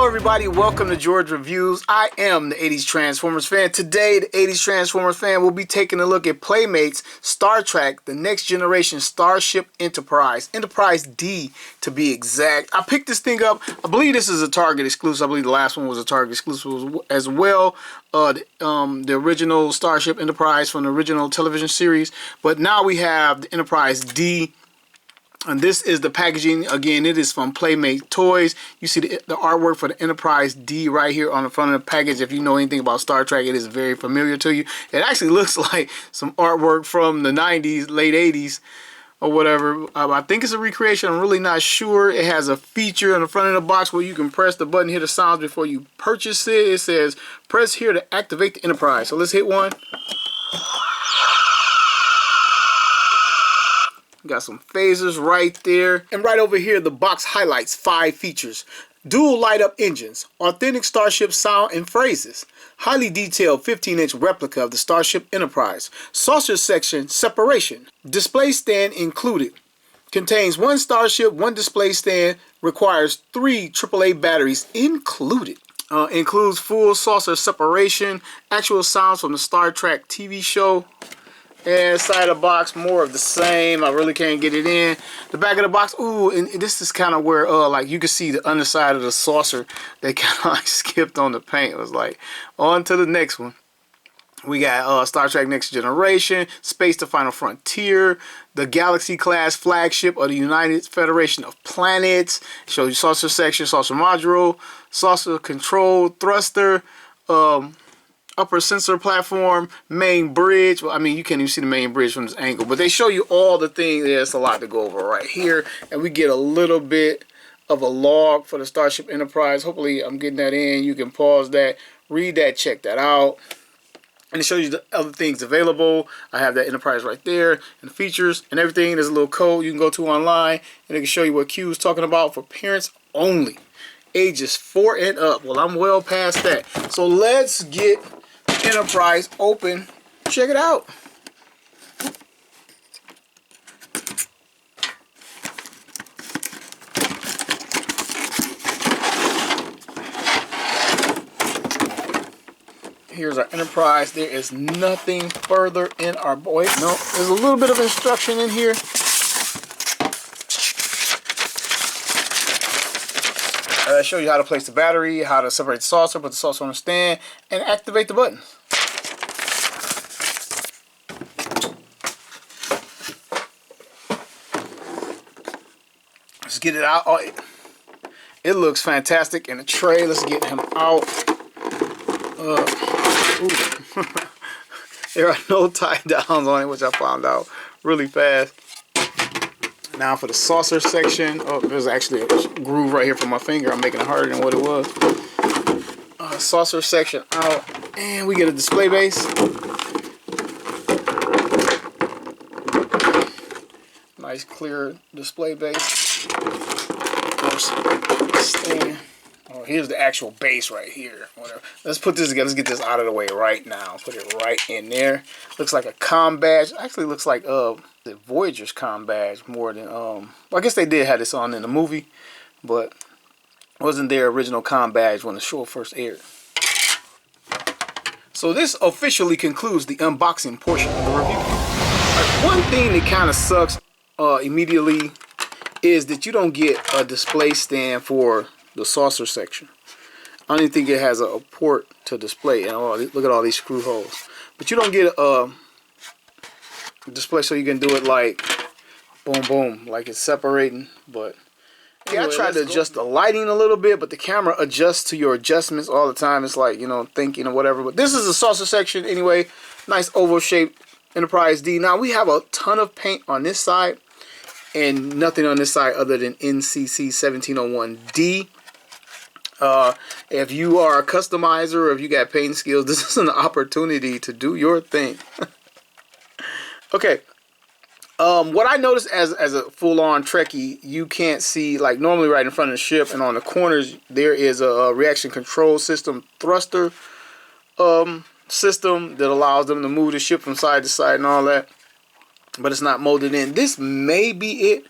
Hello everybody, welcome to George Reviews. I am the 80s Transformers fan. Today, the 80s Transformers fan will be taking a look at Playmates, Star Trek, The Next Generation Starship Enterprise. Enterprise D, to be exact. I picked this thing up. I believe this is a Target exclusive. I believe the last one was a Target exclusive as well. The original Starship Enterprise from the original television series. But now we have the Enterprise D. And this is the packaging. Again, it is from Playmate Toys. You see the artwork for the Enterprise D right here on the front of the package. If you know anything about Star Trek, it is very familiar to you. It actually looks like some artwork from the 90s, late 80s, or whatever. I think it's a recreation. I'm really not sure. It has a feature on the front of the box where you can press the button, hear the sounds before you purchase it. It says, press here to activate the Enterprise. So let's hit one. Got some phasers right there. And right over here, the box highlights 5 features. Dual light-up engines, authentic Starship sound and phrases, highly detailed 15-inch replica of the Starship Enterprise, saucer section separation, display stand included, contains 1 Starship, 1 display stand, requires 3 AAA batteries included. Includes full saucer separation, actual sounds from the Star Trek TV show. And side of the box, more of the same. I really can't get it in. The back of the box, ooh, and this is kind of where, like, you can see the underside of the saucer. They kind of like skipped on the paint. It was like, on to the next one. We got Star Trek Next Generation, Space the Final Frontier, the Galaxy class flagship of the United Federation of Planets. Shows you saucer section, saucer module, saucer control thruster, upper sensor platform, main bridge. Well, I mean, you can't even see the main bridge from this angle, but they show you all the things. There's a lot to go over right here, and we get a little bit of a log for the Starship Enterprise. Hopefully, I'm getting that in. You can pause that, read that, check that out, and it shows you the other things available. I have that Enterprise right there, and the features and everything. There's a little code you can go to online, and it can show you what Q is talking about for parents only, ages 4 and up. Well, I'm well past that, so let's get Enterprise open. Check it out. Here's our Enterprise. There is nothing further in our boy. No, there's a little bit of instruction in here. Show you how to place the battery, how to separate the saucer, put the saucer on the stand, and activate the buttons. Let's get it out. Oh, it looks fantastic in the tray. Let's get him out. There are no tie downs on it, which I found out really fast. Now for the saucer section. Oh, there's actually a groove right here for my finger. I'm making it harder than what it was. Saucer section out, and we get a display base. Nice clear display base. Of course, stand. Oh, here's the actual base right here. Whatever. Let's put this together. Let's get this out of the way right now. Put it right in there. Looks like a comm badge. Actually, looks like the Voyager's comm badge more than well, I guess they did have this on in the movie, but it wasn't their original comm badge when the show first aired. So this officially concludes the unboxing portion of the review. One thing that kind of sucks immediately is that you don't get a display stand for the saucer section. I don't even think it has a port to display. And look at all these screw holes. But you don't get a display so you can do it like boom boom, like it's separating. But yeah, I tried to adjust the lighting a little bit, but the camera adjusts to your adjustments all the time. It's like, you know, thinking or whatever. But this is the saucer section anyway. Nice oval shaped Enterprise D. Now we have a ton of paint on this side and nothing on this side other than NCC 1701D. If you are a customizer or if you got painting skills, this is an opportunity to do your thing. Okay. What I noticed as a full-on Trekkie, you can't see, like normally right in front of the ship and on the corners, there is a reaction control system thruster system that allows them to move the ship from side to side and all that. But it's not molded in. This may be it.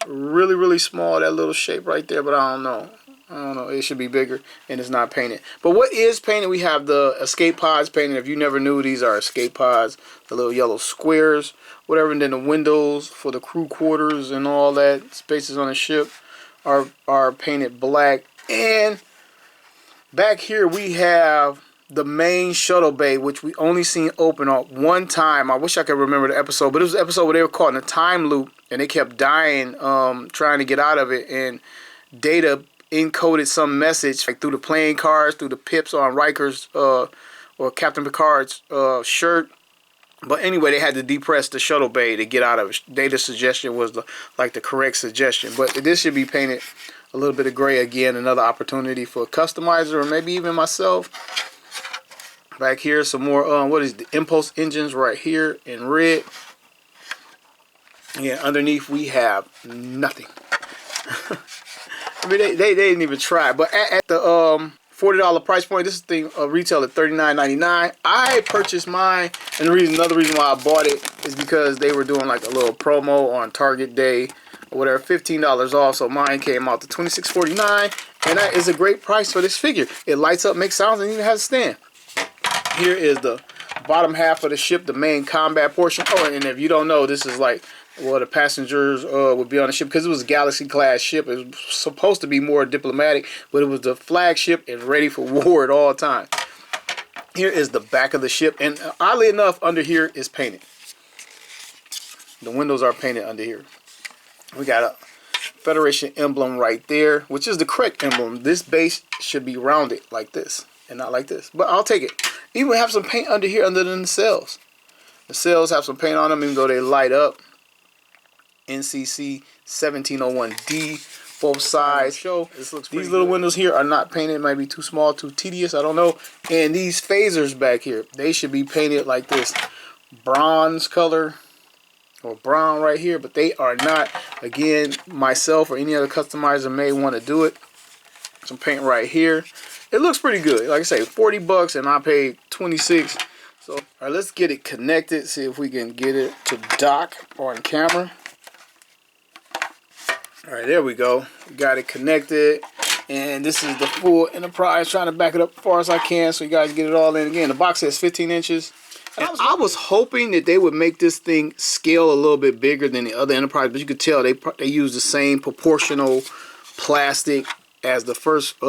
Really, really small, that little shape right there, but I don't know. I don't know. It should be bigger, and it's not painted. But what is painted? We have the escape pods painted. If you never knew, these are escape pods. The little yellow squares, whatever. And then the windows for the crew quarters and all that spaces on the ship are painted black. And back here we have the main shuttle bay, which we only seen open on one time. I wish I could remember the episode, but it was the episode where they were caught in a time loop and they kept dying, trying to get out of it. And Data encoded some message like through the playing cards, through the pips on Riker's or Captain Picard's shirt. But anyway, they had to depress the shuttle bay to get out of it. Data's suggestion was the correct suggestion. But this should be painted a little bit of gray again. Another opportunity for a customizer or maybe even myself. Back here, some more, what is the impulse engines right here in red. Yeah, underneath we have nothing. I mean, they didn't even try. But at the $40 price point, this thing retail at $39.99. I purchased mine, and another reason why I bought it is because they were doing like a little promo on Target Day or whatever, $15 off. So mine came out to $26.49, and that is a great price for this figure. It lights up, makes sounds, and even has a stand. Here is the bottom half of the ship, the main combat portion. Oh, and if you don't know, this is like the passengers would be on the ship because it was a Galaxy class ship. It was supposed to be more diplomatic, but it was the flagship and ready for war at all times. Here is the back of the ship, and oddly enough, under here is painted. The windows are painted under here. We got a Federation emblem right there, which is the correct emblem. This base should be rounded like this and not like this, but I'll take it. Even have some paint under here, under the nacelles. The sails have some paint on them, even though they light up. NCC 1701D, both sides. These little windows here are not painted. It might be too small, too tedious. I don't know. And these phasers back here, they should be painted like this bronze color or brown right here, but they are not. Again, myself or any other customizer may want to do it. Some paint right here. It looks pretty good. Like I say, 40 bucks and I paid 26. So, all right, let's get it connected. See if we can get it to dock on camera. All right, there we go. We got it connected. And this is the full Enterprise. Trying to back it up as far as I can so you guys get it all in. Again, the box says 15 inches. And I was hoping that they would make this thing scale a little bit bigger than the other Enterprise, but you could tell they use the same proportional plastic as the first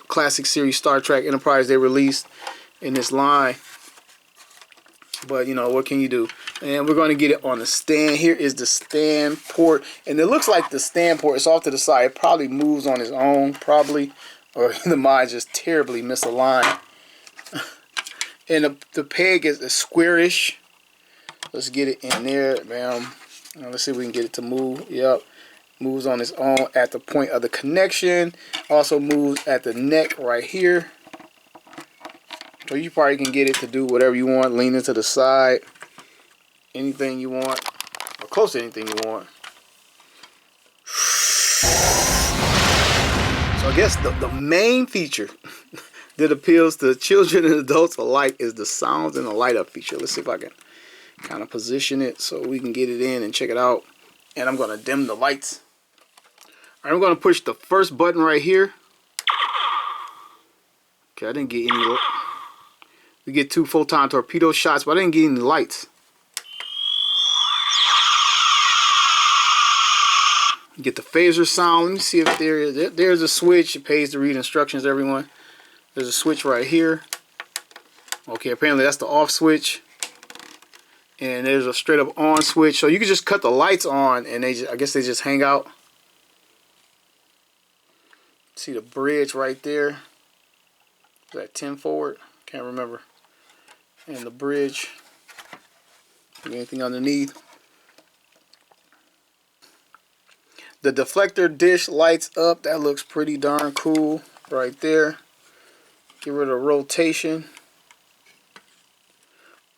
classic series Star Trek Enterprise they released in this line. But, you know, what can you do? And we're going to get it on the stand. Here is the stand port. And it looks like the stand port is off to the side. It probably moves on its own, probably. Or the mine just terribly misaligned. And the peg is squarish. Let's get it in there. Bam. Now let's see if we can get it to move. Yep. Moves on its own at the point of the connection. Also moves at the neck right here. So you probably can get it to do whatever you want. Lean into the side. Anything you want. Or close to anything you want. So I guess the main feature that appeals to children and adults alike is the sounds and the light up feature. Let's see if I can kind of position it so we can get it in and check it out. And I'm going to dim the lights. All right, I'm going to push the first button right here. Okay, I didn't get any. We get 2 photon torpedo shots, but I didn't get any lights. Get the phaser sound. Let me see if there's a switch. It pays to read instructions, everyone. There's a switch right here. Okay, apparently that's the off switch. And there's a straight up on switch. So you can just cut the lights on and I guess they just hang out. See the bridge right there. Is that 10 forward? Can't remember. And the bridge. Anything underneath. The deflector dish lights up. That looks pretty darn cool right there. Get rid of rotation.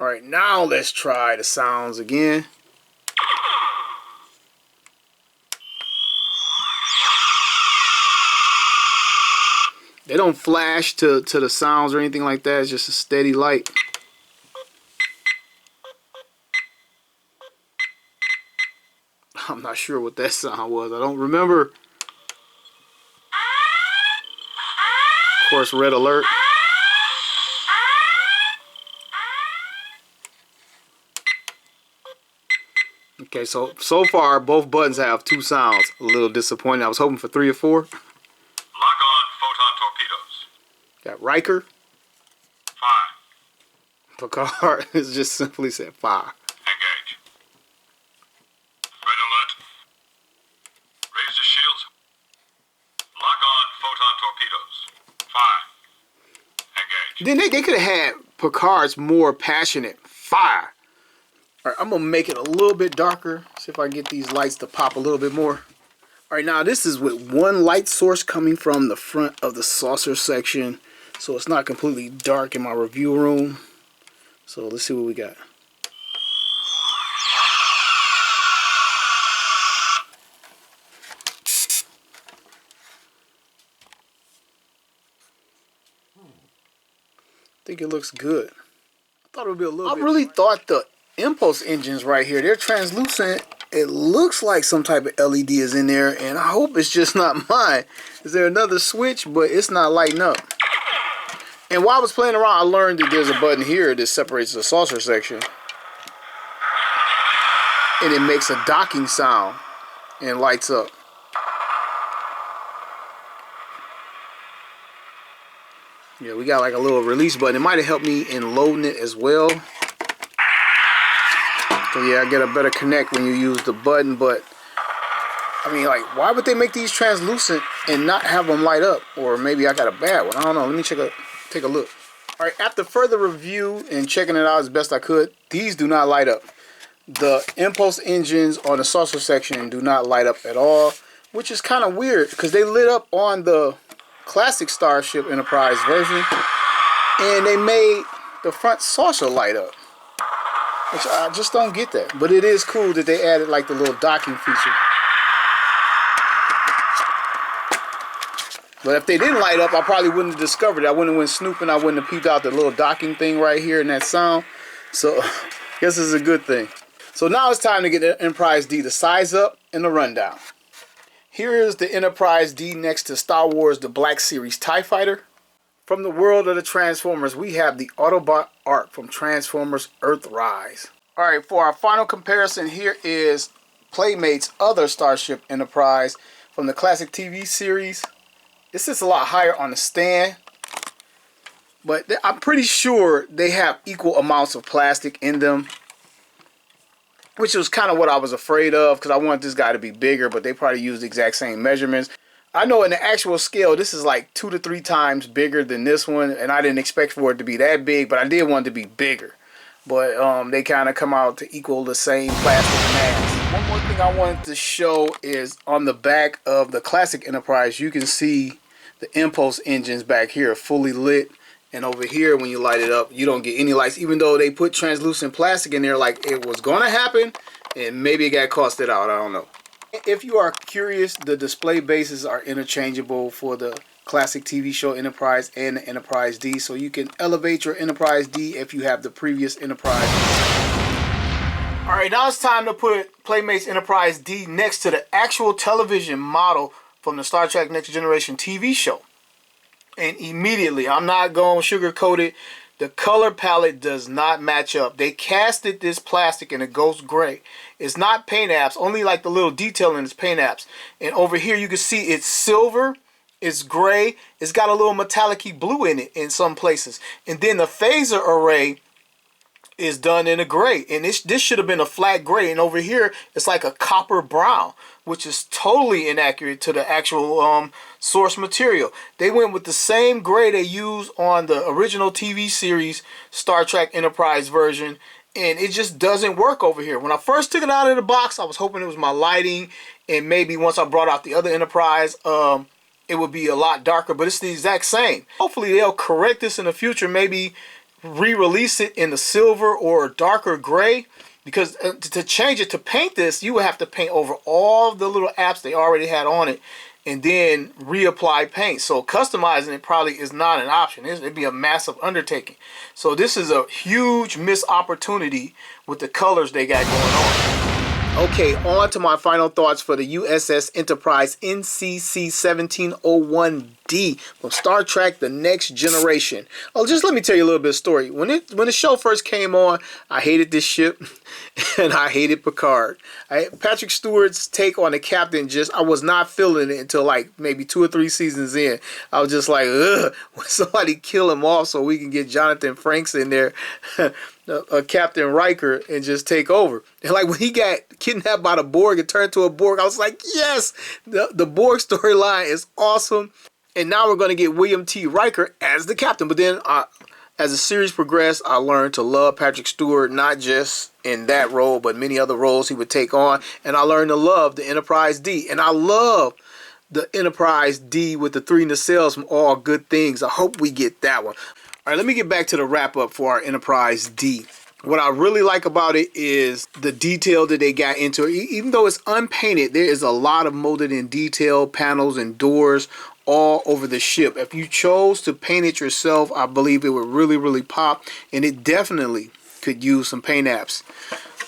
Alright, now let's try the sounds again. They don't flash to the sounds or anything like that. It's just a steady light. I'm not sure what that sound was. I don't remember. Of course, red alert. Okay, so far both buttons have 2 sounds. A little disappointing. I was hoping for 3 or 4. Lock on photon torpedoes. Got Riker. Fire. Picard is just simply said fire. Engage. Red alert. Raise the shields. Lock on photon torpedoes. Fire. Engage. Then they could have had Picard's more passionate fire. All right, I'm gonna make it a little bit darker. See if I can get these lights to pop a little bit more. All right, now this is with one light source coming from the front of the saucer section, so it's not completely dark in my review room. So let's see what we got. I think it looks good. I thought it would be a little bit. I really thought the impulse engines right here, they're translucent. It looks like some type of LED is in there, and I hope it's just not mine. Is there another switch? But it's not lighting up. And while I was playing around, I learned that there's a button here that separates the saucer section, and it makes a docking sound and lights up. Yeah, we got like a little release button. It might have helped me in loading it as well. So yeah, I get a better connect when you use the button, but I mean, like, why would they make these translucent and not have them light up? Or maybe I got a bad one. I don't know. Let me take a look. All right, after further review and checking it out as best I could, these do not light up. The impulse engines on the saucer section do not light up at all, which is kind of weird because they lit up on the classic Starship Enterprise version, and they made the front saucer light up. Which I just don't get that. But it is cool that they added like the little docking feature. But if they didn't light up, I probably wouldn't have discovered it. I wouldn't have went snooping. I wouldn't have peeped out the little docking thing right here and that sound. So I guess it's a good thing. So now it's time to get the Enterprise D, the size up and the rundown. Here is the Enterprise D next to Star Wars The Black Series TIE Fighter. From the world of the Transformers, we have the Autobot Arc from Transformers Earthrise. Alright, for our final comparison, here is Playmates' other Starship Enterprise from the classic TV series. This sits a lot higher on the stand, but I'm pretty sure they have equal amounts of plastic in them, which was kind of what I was afraid of because I wanted this guy to be bigger, but they probably used the exact same measurements. I know in the actual scale, this is like 2 to 3 times bigger than this one, and I didn't expect for it to be that big, but I did want it to be bigger. But they kind of come out to equal the same plastic mass. One more thing I wanted to show is on the back of the classic Enterprise, you can see the impulse engines back here fully lit. And over here, when you light it up, you don't get any lights, even though they put translucent plastic in there like it was going to happen, and maybe it got costed out, I don't know. If you are curious, the display bases are interchangeable for the classic TV show Enterprise and the Enterprise D, so you can elevate your Enterprise D if you have the previous Enterprise. Alright, now it's time to put Playmates Enterprise D next to the actual television model from the Star Trek Next Generation TV show. And immediately, I'm not going to sugarcoat it, the color palette does not match up. They casted this plastic in a ghost gray. It's not paint apps, only like the little detailing is paint apps. And over here you can see it's silver, it's gray, it's got a little metallic-y blue in it in some places. And then the phaser array is done in a gray. And this should have been a flat gray. And over here it's like a copper brown, which is totally inaccurate to the actual source material. They went with the same gray they used on the original TV series Star Trek Enterprise version, and it just doesn't work over here. When I first took it out of the box, I was hoping it was my lighting, and maybe once I brought out the other Enterprise, it would be a lot darker, but it's the exact same. Hopefully they'll correct this in the future, maybe re-release it in the silver or darker gray, because to change it, to paint this, you would have to paint over all the little apps they already had on it and then reapply paint. So customizing it probably is not an option. It'd be a massive undertaking. So this is a huge missed opportunity with the colors they got going on. Okay, on to my final thoughts for the U.S.S. Enterprise NCC 1701 D from Star Trek The Next Generation. Oh, just let me tell you a little bit of story. When the show first came on, I hated this ship and I hated Picard. Patrick Stewart's take on the captain, I was not feeling it until like maybe 2 or 3 seasons in. I was just like, ugh, when somebody kill him off so we can get Johnathan Franks in there, Captain Riker, and just take over. And like when he got kidnapped by the Borg and turned to a Borg, I was like, yes, the Borg storyline is awesome. And now we're going to get William T. Riker as the captain. But then as the series progressed, I learned to love Patrick Stewart, not just in that role, but many other roles he would take on. And I learned to love the Enterprise D. And I love the Enterprise D with the 3 nacelles from All Good Things. I hope we get that one. All right, let me get back to the wrap up for our Enterprise D. What I really like about it is the detail that they got into it. Even though it's unpainted, there is a lot of molded in detail, panels and doors all over the ship. If you chose to paint it yourself, I believe it would really, really pop, and it definitely could use some paint apps.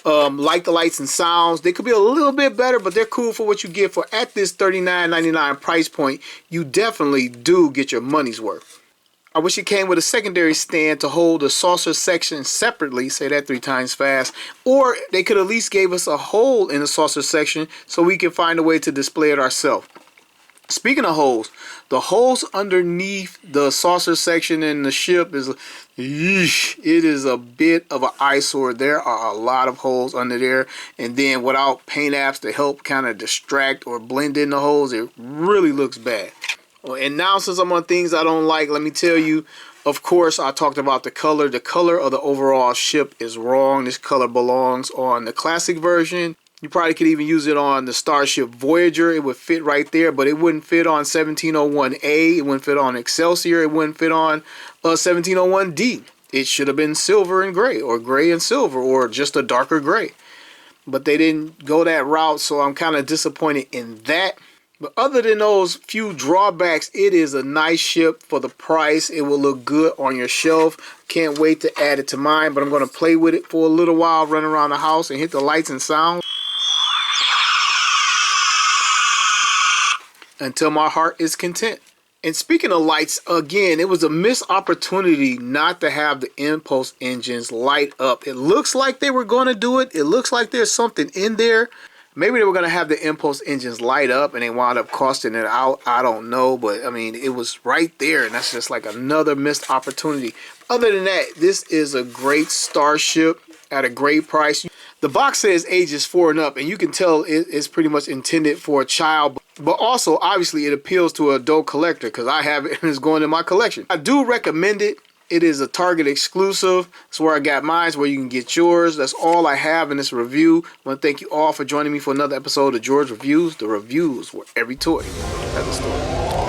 Like the lights and sounds, they could be a little bit better, but they're cool for what you get for at this $39.99 price point. You definitely do get your money's worth. I wish it came with a secondary stand to hold the saucer section separately, say that 3 times fast, or they could at least gave us a hole in the saucer section so we can find a way to display it ourselves. Speaking of holes, the holes underneath the saucer section in the ship it is a bit of an eyesore. There are a lot of holes under there, and then without paint apps to help kind of distract or blend in the holes, it really looks bad. And now, since I'm on things I don't like, let me tell you, of course, I talked about the color. The color of the overall ship is wrong. This color belongs on the classic version. You probably could even use it on the Starship Voyager. It would fit right there, but it wouldn't fit on 1701A. It wouldn't fit on Excelsior. It wouldn't fit on 1701D. It should have been silver and gray, or gray and silver, or just a darker gray. But they didn't go that route, so I'm kind of disappointed in that. But other than those few drawbacks, it is a nice ship for the price. It will look good on your shelf. Can't wait to add it to mine, but I'm going to play with it for a little while, run around the house and hit the lights and sound until my heart is content. And speaking of lights, again, it was a missed opportunity not to have the impulse engines light up. It looks like they were going to do it. It looks like there's something in there. Maybe they were going to have the impulse engines light up and they wound up costing it out. I don't know, but I mean, it was right there, and that's just like another missed opportunity. Other than that, this is a great starship at a great price. The box says ages 4 and up, and you can tell it's pretty much intended for a child, but also obviously it appeals to an adult collector because I have it and it's going in my collection. I do recommend it. It is a Target exclusive. That's where I got mine, where you can get yours. That's all I have in this review. I want to thank you all for joining me for another episode of George Reviews, the reviews where every toy has a story.